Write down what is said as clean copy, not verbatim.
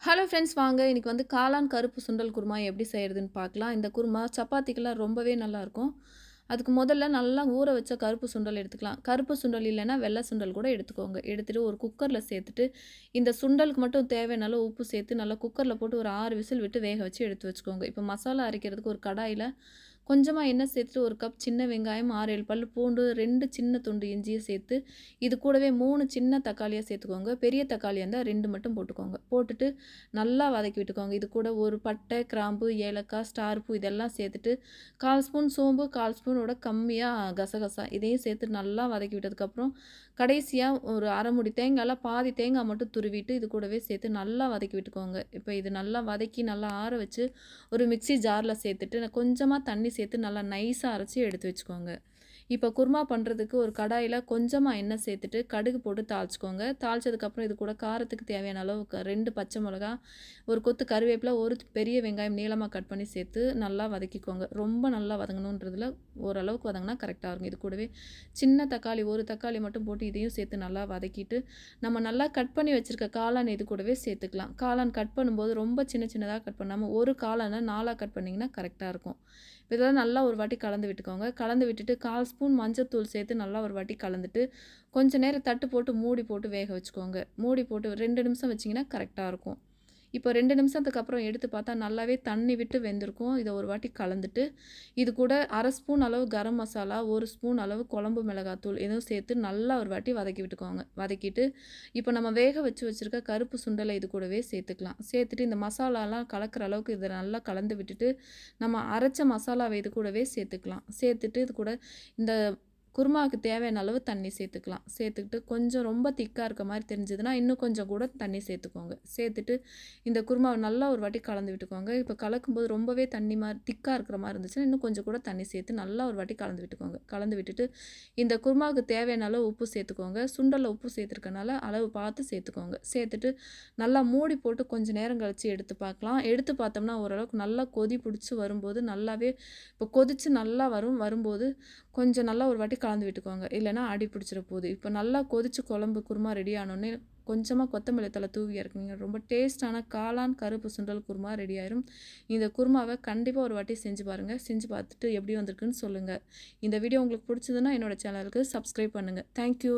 Hello friends வாங்க இன்னைக்கு வந்து காளான் கருப்பு சுண்டல் குருமா எப்படி செய்கிறதுன்னு பார்க்கலாம். இந்த குருமா சப்பாத்திக்கெல்லாம் ரொம்பவே நல்லாயிருக்கும். அதுக்கு முதல்ல நல்லா ஊற வச்ச கருப்பு சுண்டல் எடுத்துக்கலாம். கருப்பு சுண்டல் இல்லைன்னா வெள்ளை சுண்டல் கூட எடுத்துக்கோங்க. எடுத்துகிட்டு ஒரு குக்கரில் சேர்த்துட்டு இந்த சுண்டலுக்கு மட்டும் தேவையான அளவு உப்பு சேர்த்து நல்லா குக்கரில் போட்டு ஒரு 6 விசில் விட்டு வேக வச்சு எடுத்து வச்சுக்கோங்க. இப்போ மசாலா அரைக்கிறதுக்கு ஒரு கடாயில் கொஞ்சமாக எண்ணெய் சேர்த்துட்டு ஒரு கப் சின்ன வெங்காயம் 6 7 பல் பூண்டு 2 சின்ன துண்டு இஞ்சியை சேர்த்து இது கூடவே 3 சின்ன தக்காளியாக சேர்த்துக்கோங்க. பெரிய தக்காளியாக இருந்தால் 2 மட்டும் போட்டுக்கோங்க. போட்டுட்டு நல்லா வதக்கி விட்டுக்கோங்க. இது கூட ஒரு பட்டை, கிராம்பு, ஏலக்காய், ஸ்டார் பூ இதெல்லாம் சேர்த்துட்டு 1/4 ஸ்பூன் சோம்பு, 1/4 ஸ்பூனோட கம்மியாக கசகசா இதையும் சேர்த்து நல்லா வதக்கி விட்டதுக்கப்புறம் கடைசியாக ஒரு அரை முடி தேங்காயில் பாதி தேங்காய் மட்டும் துருவிட்டு இது கூடவே சேர்த்து நல்லா வதக்கி விட்டுக்கோங்க. இப்போ இது நல்லா வதக்கி நல்லா ஆற வச்சு ஒரு மிக்ஸி ஜாரில் சேர்த்துட்டு கொஞ்சமாக தண்ணி சேர்த்து நல்லா நைஸாக அரைச்சி எடுத்து வச்சுக்கோங்க. இப்போ குருமா பண்ணுறதுக்கு ஒரு கடாயில் கொஞ்சமாக எண்ணெய் சேர்த்துட்டு கடுகு போட்டு தாளிச்சுக்கோங்க. தாளிச்சதுக்கப்புறம் இது கூட காரத்துக்கு தேவையான அளவுக்கு 2 பச்சை மிளகா, ஒரு கொத்து கருவேப்பிலை, ஒரு பெரிய வெங்காயம் நீளமாக கட் பண்ணி சேர்த்து நல்லா வதக்கிக்கோங்க. ரொம்ப நல்லா வதங்கணுன்றதில் ஓரளவுக்கு வதங்கினா கரெக்டாக இருக்கும். இது கூடவே சின்ன தக்காளி ஒரு தக்காளி மட்டும் போட்டு இதையும் சேர்த்து நல்லா வதக்கிட்டு நம்ம நல்லா கட் பண்ணி வச்சுருக்க காளான் இது கூடவே சேர்த்துக்கலாம். காளான் கட் பண்ணும்போது ரொம்ப சின்ன சின்னதாக கட் பண்ணாமல் ஒரு காளானை 4ஆக கட் பண்ணிங்கன்னா கரெக்டாக இருக்கும். இதெல்லாம் நல்லா ஒரு வாட்டி கலந்து விட்டுக்கோங்க. கலந்து விட்டுட்டு 1/4 ஸ்பூன் மஞ்சத்தூள் சேர்த்து நல்லா ஒரு வாட்டி கலந்துட்டு கொஞ்சம் நேரம் தட்டு போட்டு மூடி போட்டு வேக வச்சுக்கோங்க. மூடி போட்டு 2 நிமிஷம் வச்சிங்கன்னா கரெக்டாக இருக்கும். இப்போ 2 நிமிஷத்துக்கு அப்புறம் எடுத்து பார்த்தா நல்லாவே தண்ணி விட்டு வெந்திருக்கும். இதை ஒரு வாட்டி கலந்துட்டு இது கூட 1/2 ஸ்பூன் அளவு கரம் மசாலா, 1 ஸ்பூன் அளவு குழம்பு மிளகாத்தூள் இதுவும் சேர்த்து நல்லா ஒரு வாட்டி வதக்கி விட்டுக்கோங்க. வதக்கிட்டு இப்போ நம்ம வேக வச்சுருக்க கருப்பு சுண்டலை இது கூடவே சேர்த்துக்கலாம். சேர்த்துட்டு இந்த மசாலாலாம் கலக்கிற அளவுக்கு இதை நல்லா கலந்து விட்டுட்டு நம்ம அரைச்ச மசாலாவை இது கூடவே சேர்த்துக்கலாம். சேர்த்துட்டு இது கூட இந்த குருமாவுக்கு தேவையான அளவு தண்ணி சேர்த்துக்கலாம். சேர்த்துக்கிட்டு கொஞ்சம் ரொம்ப திக்காக இருக்க மாதிரி தெரிஞ்சதுன்னா இன்னும் கொஞ்சம் கூட தண்ணி சேர்த்துக்கோங்க. சேர்த்துட்டு இந்த குருமாவை நல்லா ஒரு வாட்டி கலந்து விட்டுக்கோங்க. இப்போ கலக்கும்போது ரொம்பவே தண்ணி மாதிரி திக்காக இருக்கிற மாதிரி இருந்துச்சுன்னா இன்னும் கொஞ்சம் கூட தண்ணி சேர்த்து நல்லா ஒரு வாட்டி கலந்து விட்டுக்கோங்க. கலந்து விட்டுட்டு இந்த குருமாவுக்கு தேவையான அளவு உப்பு சேர்த்துக்கோங்க. சுண்டலில் உப்பு சேர்த்துருக்கனால அளவு பார்த்து சேர்த்துக்கோங்க. சேர்த்துட்டு நல்லா மூடி போட்டு கொஞ்சம் நேரம் கழித்து எடுத்து பார்க்கலாம். எடுத்து பார்த்தோம்னா ஓரளவுக்கு நல்லா கொதி பிடிச்சி வரும்போது நல்லாவே இப்போ கொதித்து நல்லா வரும்போது கொஞ்சம் நல்லா ஒரு வாட்டி கலந்து விட்டுக்கோங்க. இல்லைனா அடி பிடிச்சிட போகுது. இப்போ நல்லா கொதிச்சு குழம்பு குருமா ரெடி ஆனோடனே கொஞ்சமாக கொத்தமல்லி தழை தூவி இறக்குங்க. ரொம்ப டேஸ்ட்டான காளான் கருப்பு சுண்டல் குருமா ரெடி ஆயிரும். இந்த குருமாவை கண்டிப்பாக ஒரு வாட்டி செஞ்சு பாருங்கள். செஞ்சு பார்த்துட்டு எப்படி வந்திருக்குன்னு சொல்லுங்கள். இந்த வீடியோ உங்களுக்கு பிடிச்சதுன்னா என்னோடய சேனலுக்கு சப்ஸ்கிரைப் பண்ணுங்கள். தேங்க்யூ.